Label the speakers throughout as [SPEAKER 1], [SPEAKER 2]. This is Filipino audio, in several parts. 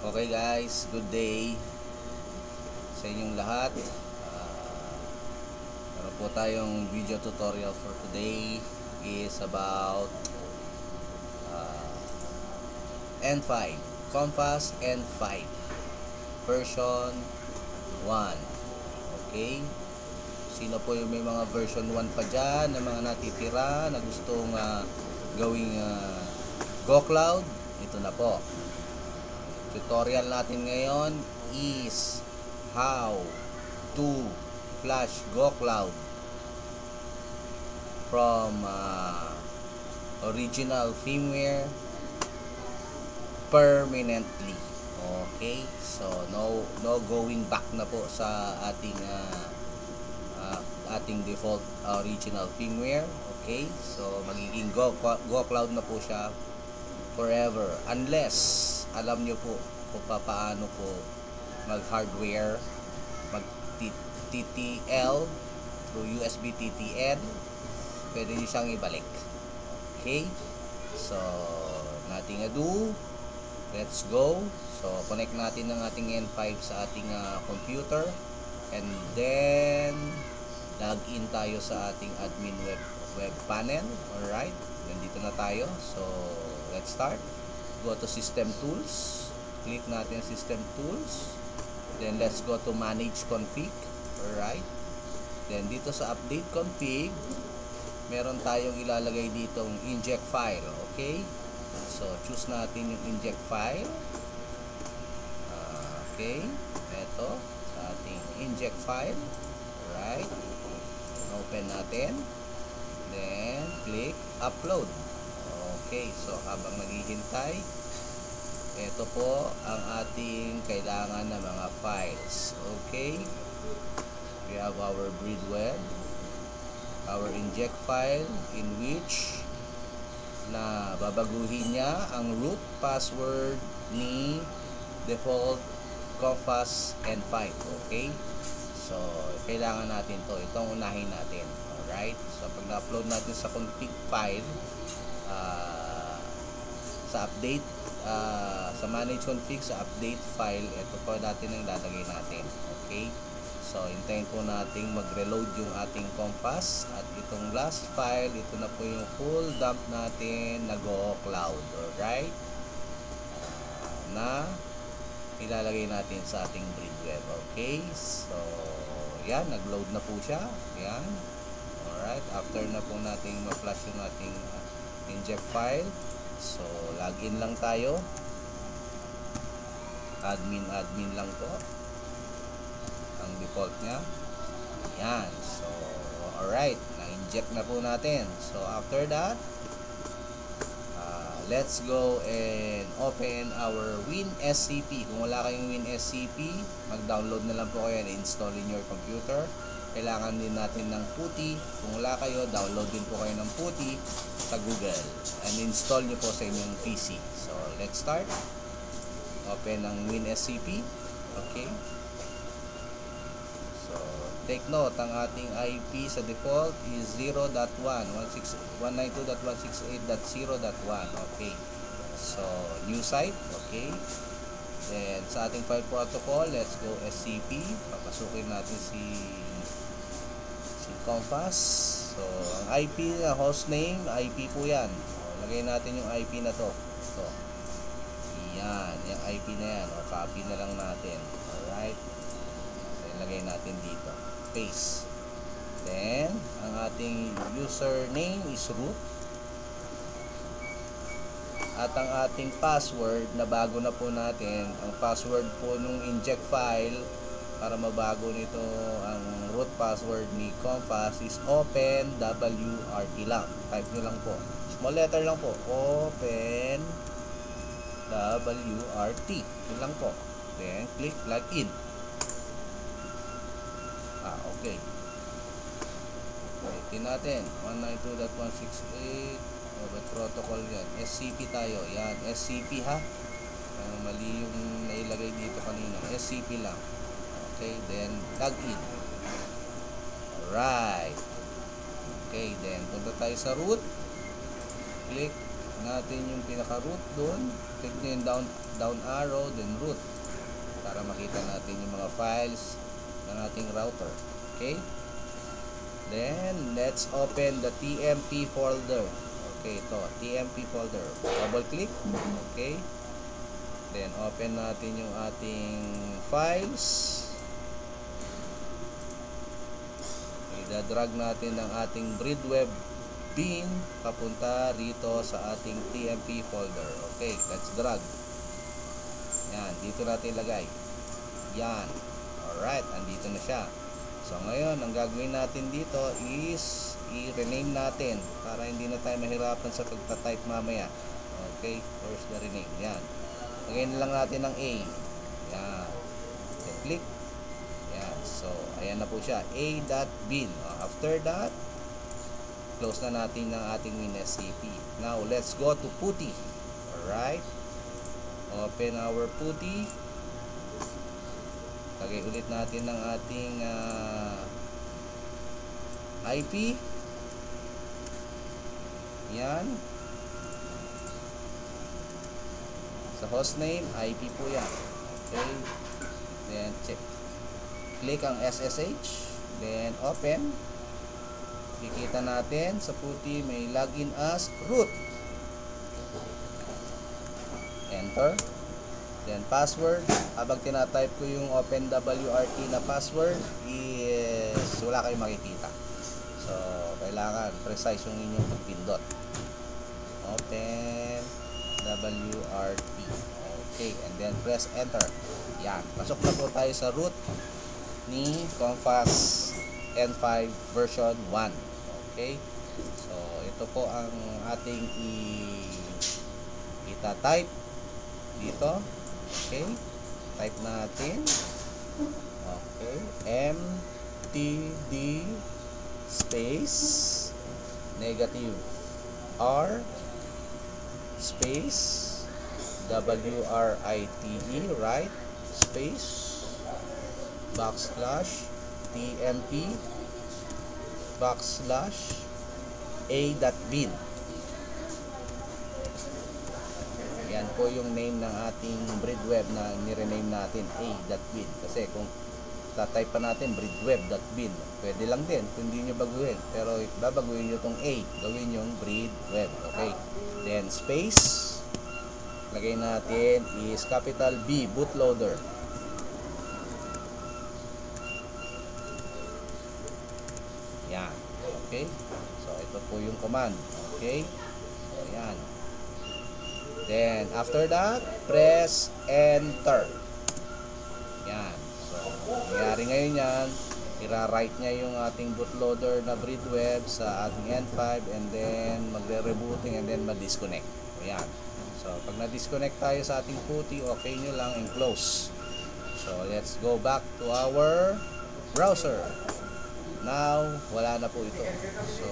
[SPEAKER 1] Okay guys, good day sa inyong lahat. Meron po tayong video tutorial for today is about uh, N5, Compass N5 version 1. Okay? Sino po yung may mga version 1 pa dyan na mga natitira na gustong gawing Go Cloud? Ito na po. Tutorial natin ngayon is how to flash Go Cloud from original firmware permanently. Okay, so no going back na po sa ating default original firmware. Okay, so magiging Go Cloud na po siya forever, unless alam nyo po kung paano po mag hardware, mag TTL through USB TTL, pwede nyo siyang ibalik. Okay, so nothing ado, let's go. So connect natin ng ating N5 sa ating computer, and then log in tayo sa ating admin web panel. Alright, nandito na tayo. So let's start. Go to System Tools, click natin System Tools, then let's go to Manage Config. Alright, then dito sa Update Config, meron tayong ilalagay ditong inject file. Okay, so choose natin yung inject file. Okay, eto sa ating inject file. Alright, open natin, then click Upload. Okay, so habang naghihintay, ito po ang ating kailangan na mga files. Okay, we have our breadweb, our inject file, in which na babaguhin niya ang root password ni default Compass N5. Okay, so kailangan natin to, itong unahin natin. Alright, so pag na-upload natin sa config file, sa update, sa manage config, sa update file, ito po natin ang ilalagay natin. Okay, so hintayin po natin mag-reload yung ating Compass, at itong last file, ito na po yung full dump natin na Go Cloud. Alright, na ilalagay natin sa ating breadweb. Okay, so yan, nag-load na po siya. Yan. Alright, after na po natin ma-flash yung ating inject file, so login lang tayo, admin lang po ang default nya. Yan, so alright, na-inject na po natin. So after that, let's go and open our WinSCP. Kung wala kayong WinSCP, mag-download na lang po kayo and install in your computer. Kailangan din natin ng PuTTY. Kung wala kayo, download din po kayo ng PuTTY sa Google and install nyo po sa inyong PC. So let's start. Open ang WinSCP. Okay, so take note, ang ating IP sa default is 0.192.168.0.1. Okay, so new site. Okay, then sa ating file protocol, let's go SCP. Papasukin natin si Compass. So ang IP na hostname, IP po yan. Lagay natin yung IP na to. So yan, yung IP na yan. Copy na lang natin. Alright, so lagay natin dito, paste. Then ang ating username is root, at ang ating password na bago na po natin, ang password po nung inject file, para mabago nito ang root password ni Compass, is open WRT lang. Type nyo lang po, small letter lang po, open WRT, yun lang po. Then click login. Okay, ito natin 192.168. Protocol yan, SCP tayo. Yan, SCP ha, mali yung nailagay dito kanina, SCP lang. Okay, then login. Alright, okay, then punta tayo sa root, click natin yung pinaka-root doon. Click nyo yung down arrow, then root. Para makita natin yung mga files ng ating router. Okay? Then, let's open the TMP folder. Okay, ito. TMP folder. Double click. Okay. Then, open natin yung ating files. Ida-drag natin ang ating Breadweb bin papunta rito sa ating TMP folder. Okay, let's drag. Yan, dito natin ilagay. Yan. Alright, andito na siya. So ngayon, ang gagawin natin dito is i-rename natin para hindi na tayo mahirapan sa pagta-type mamaya. Okay, first the rename. Yan. Lagyan na lang natin ng A. Yan. Then click. Yan. So, ayan na po siya. A.bin. After that, close na natin ng ating WinSCP. Now, let's go to PuTTY. Alright. Open our PuTTY. Lagay ulit natin ng ating IP. Yan. Sa hostname, IP po yan. Okay. Then, check. Click ang SSH. Then, open. Kikita natin sa PuTTY may login as root. Enter. Then password, habang tinatype ko yung OpenWRT na password is wala kayong makikita. So, kailangan precise yung inyong pagpindot. OpenWRT. Okay, and then press enter. Yan, pasok na po tayo sa root ni Comfast N5 version 1. Okay, so ito po ang ating ita-type dito. Okay, type natin. Okay, mtd space -r space write, right, space /tmp /a.bin. Yan po yung name ng ating Breadweb na nirename natin, A.bin. Kasi kung tatype pa natin breadweb.bin, pwede lang din kung hindi nyo baguhin. Pero babaguhin nyo itong A, gawin yung Breadweb. Okay, then space, lagay natin is capital B, bootloader. Yan. Okay, so ito po yung command. Okay, so yan. Then, after that, press enter. Yan. So, nangyari ngayon yan, ira-write niya yung ating bootloader na Breadweb sa ating N5 and then magre-rebooting and then ma-disconnect. So, yan. So, pag na-disconnect tayo sa ating PuTTY, okay nyo lang and close. So, let's go back to our browser. Now, wala na po ito. So,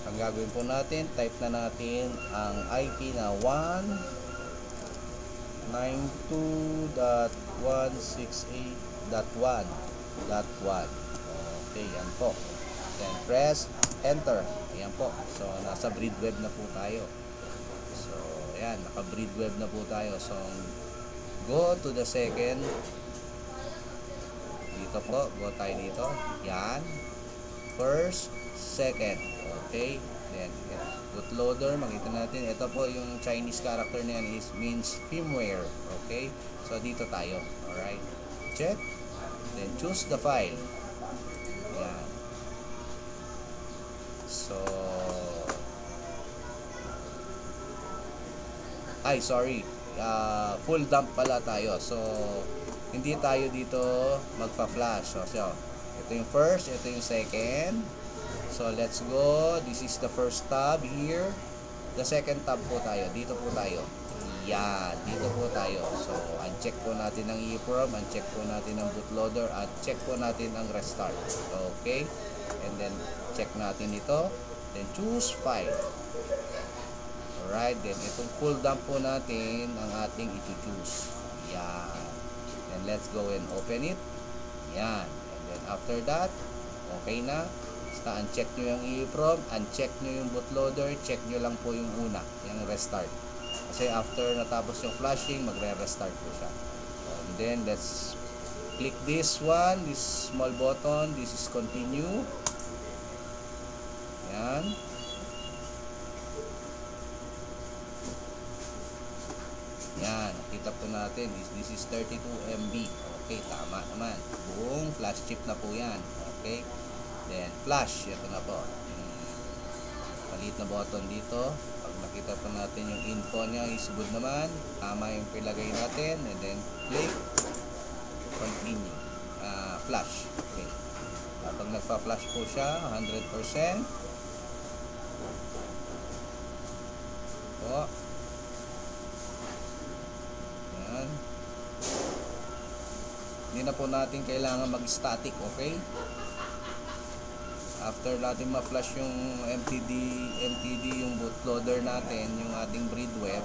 [SPEAKER 1] ang gagawin po natin, type na natin ang IP na 192.168.1.1. Okay, yan po. Then press enter. Ayan po. So, nasa Breadweb na po tayo. So, ayan, naka-Breadweb na po tayo. So, go to the second. Dito po, go tayo dito. Yan. First, second. Okay. Then, bootloader, makita natin. Ito po yung Chinese character na yan is means firmware. Okay. So, dito tayo. Alright. Check. Then, choose the file. Yan. So, sorry. Full dump pala tayo. So, hindi tayo dito magpa-flash. So, ito yung first, ito yung second. So, let's go. This is the first tab here. The second tab po tayo. Dito po tayo. Yan. Dito po tayo. So, uncheck po natin ang EEPROM, uncheck po natin ang bootloader, at check po natin ang restart. Okay. And then, check natin ito. Then, choose file. Alright. Then, itong full dump po natin ang ating i-choose. Yan. Then, let's go and open it. Yan. And then, after that, okay na. Basta uncheck nyo yung EEPROM, uncheck nyo yung bootloader, check nyo lang po yung una, yung restart. Kasi after natapos yung flashing, magre-restart po siya. And then let's click this one, this small button, this is continue. Yan. Yan, nakita po natin, this is 32 MB. Okay, tama naman. Buong flash chip na po yan. Okay. Then flash, ito na po. Palit na button dito. Pag nakita po natin yung info niya is good naman. Tama yung pilagay natin. And then click continue. Flash. Okay. Pag nagpa-flash po siya, 100%. Po. Yan. Hindi na po natin kailangan mag-static, okay? After natin ma-flash yung MTD yung bootloader natin, yung ating breadweb,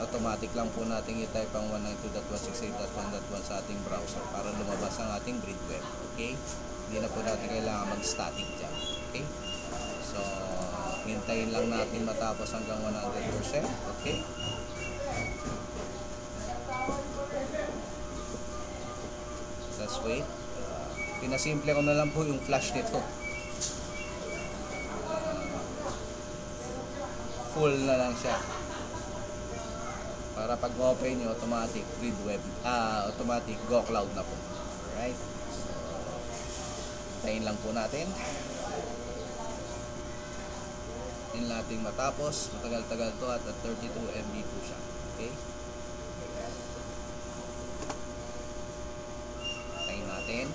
[SPEAKER 1] automatic lang po natin i-type ang 192.168.1.1 sa ating browser para lumabas ang ating breadweb, okay? Hindi na po natin kailangan mag-static dyan, okay? So, hintayin lang natin matapos hanggang 100%, okay? Let's wait. Pinasimple ko na lang po yung flash nito. Full na lang siya. Para pag open nyo, automatic read web, automatic go cloud na po. Alright. So, tayin lang po natin. Tayin natin matapos. Matagal-tagal to at 32 MB po siya. Okay. Tayin natin.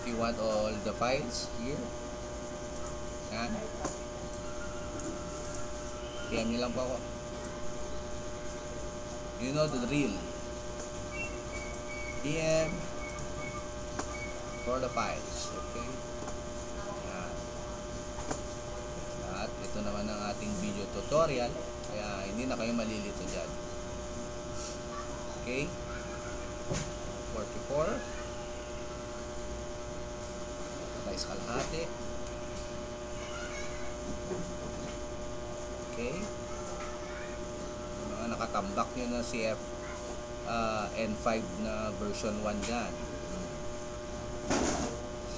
[SPEAKER 1] You want all the files here. Yan. PM nyo lang po ako. You know the drill. PM for the files. Okay. Yan. At ito naman ang ating video tutorial. Kaya hindi na kayo malilito dyan. Okay. 44. Patay sa kalahati. Okay. Yung mga nakatambak nyo na CF N5 na version 1 dyan.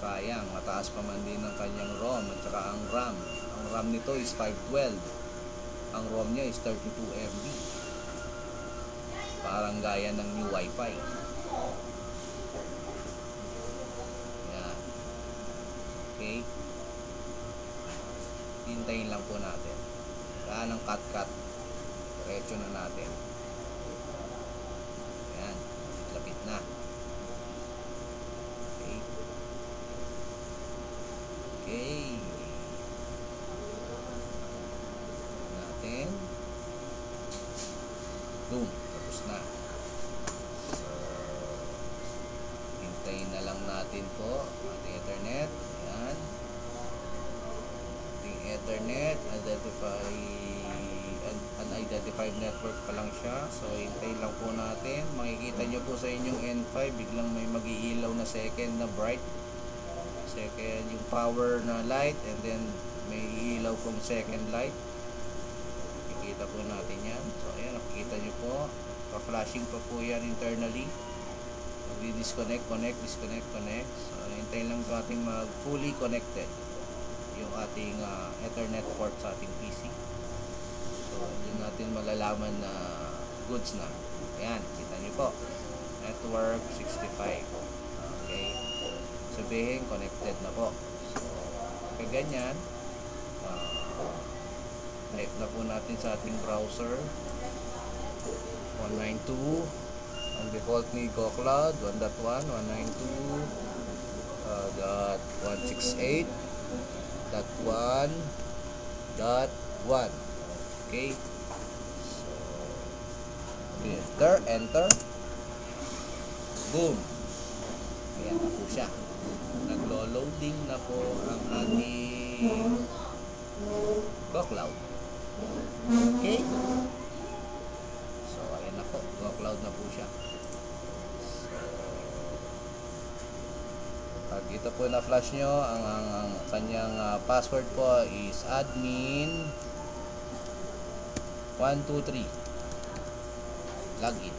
[SPEAKER 1] Sayang, mataas pa man din ang kanyang ROM at saka ang RAM. Ang RAM nito is 512. Ang ROM niya is 32 MB. Parang gaya ng new Wi-Fi. Okay. Hintayin lang po natin. Saan ang cut-cut. Diretso na natin. Ayan. Lapit na. Okay. Okay. Natin. Boom. Tapos na. So, hintayin na lang natin po ating Ethernet. Ayan. Ating Ethernet, unidentified network pa lang siya. So, hintayin lang po natin. Makikita nyo po sa inyong N5, biglang may mag-iilaw na second na bright. Second, yung power na light, and then may ilaw pong second light. Makikita po natin yan. So, ayan, nakikita nyo po. Pa-flashing pa po yan internally. Disconnect, connect, disconnect, connect. So, hintayin lang po ating fully connected yung ating Ethernet port sa ating PC. So, yun natin malalaman na goods na. Ayan, kita nyo po. Network 65. Okay. Sabihin, connected na po. So, kaganyan, type na po natin sa ating browser 192. Ang default ni GoCloud 1.1, 192.168.1.1. Okay. So, enter. Boom. Ayan na po siya. Naglo-loading na po ang ating GoCloud. Okay. So, ayan na po. GoCloud na po siya. So, Dito po na flash nyo, ang kanyang password po is admin 123. Login.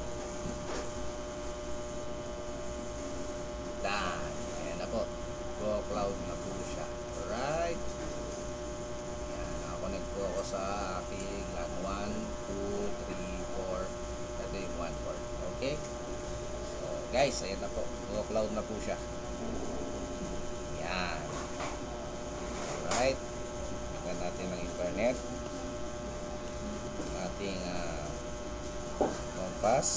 [SPEAKER 1] Done. Ayan na po. Go Cloud na po siya. Alright. Ayan, nakakonect po ako sa aking LAN 1, 2, 3, 4. Ito yung 1 port. Okay? So, guys, ayan na po. Go Cloud na po siya. Ayan. Alright. Tignan natin ang internet. Ating compass.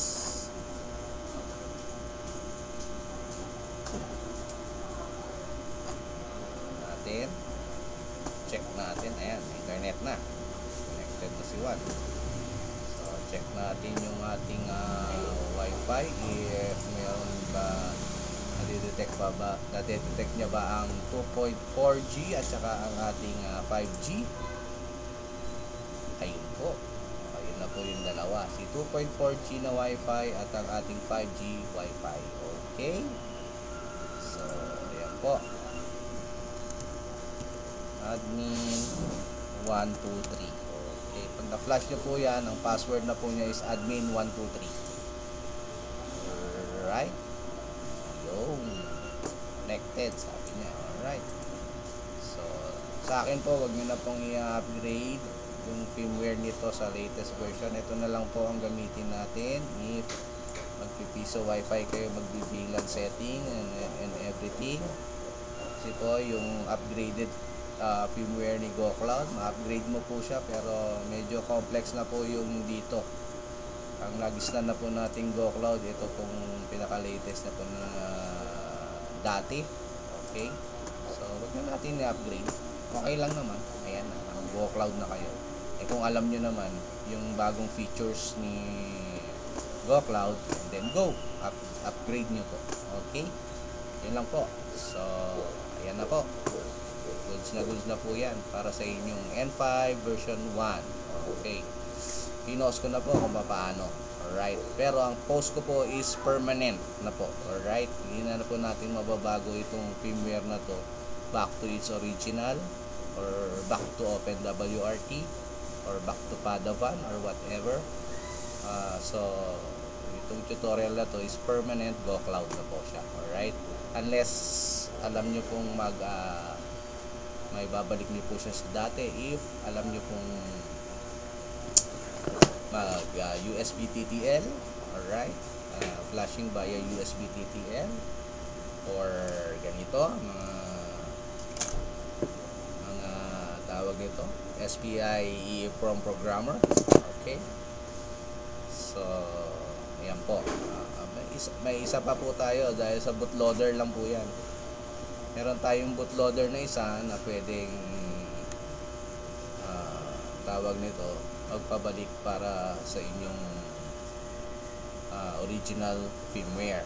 [SPEAKER 1] Natin. Check natin. Ayan, internet na. Connected na si Juan. So, check natin yung ating Wi-Fi. If mayroon ba nadidetect niya ba ang 2.4G at saka ang ating 5G. Ayun po. Ayun na po yung dalawa. Si 2.4G na Wi-Fi at ang ating 5G Wi-Fi. Okay? So, ayan po. Admin 123. Okay. Pag na-flash nyo po yan, ang password na po niya is admin 123. Alright. Yung connected, sabi niya. Alright. So, sa akin po, wag nyo na pong i-upgrade yung firmware nito sa latest version. Ito na lang po ang gamitin natin. If magpipiso wifi kayo, magbibilan setting and everything. Kasi po, yung upgraded firmware ni GoCloud, ma-upgrade mo po siya, pero medyo complex na po yung dito. Ang nagisnan na po nating GoCloud, ito pong pinaka-latest na po na dati. Okay? So, wag na natin i-upgrade. Okay lang naman. Ayan na, GoCloud na kayo. Eh kung alam nyo naman yung bagong features ni GoCloud, then go. Upgrade nyo po. Okay? Yun lang po. So, ayan na po. Goods na po yan para sa inyong N5 version 1. Okay. Pinost ko na po kung paano. Alright. Pero ang post ko po is permanent na po. Alright. Hindi na po natin mababago itong firmware na to back to its original or back to OpenWRT or back to Padawan or whatever. So, itong tutorial na to is permanent. GoCloud na po siya. Alright. Unless alam nyo pong may babalik niyo po siya sa dati if alam niyo pong mag USB TTL, alright, flashing via USB TTL or ganito mga tawag nito SPI from programmer. Okay, so ayan po. May isa pa po tayo dahil sa bootloader lang po yan. Meron tayong bootloader na isa na pwedeng tawag nito magpabalik para sa inyong original firmware.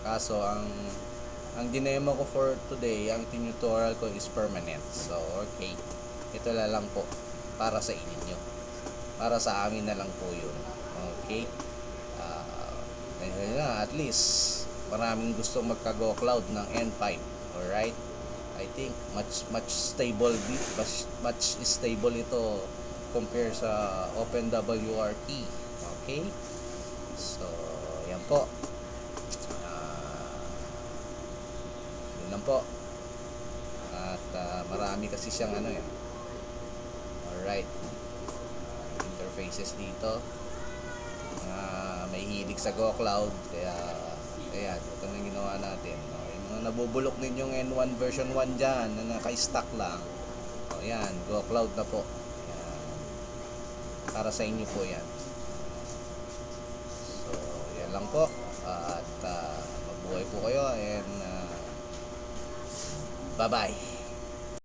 [SPEAKER 1] Kaso ang dinemo ko for today, ang tutorial ko is permanent. So okay, ito na lang po para sa inyo, para sa amin na lang po yun. Okay, at least maraming gusto magka-Go Cloud ng N5. Alright, I think much stable ito compare sa OpenWRT. Okay, so yan po. Yun lang po. At marami kasi siyang alright, interfaces dito. May hilig sa GoCloud, kaya ayan, ito na ginawa natin. Nabubulok din yung N1 version 1 dyan na naka-stock lang. O yan, GoCloud na po. Yan. Para sa inyo po yan. So, yan lang po. At mabuhay po kayo and bye-bye.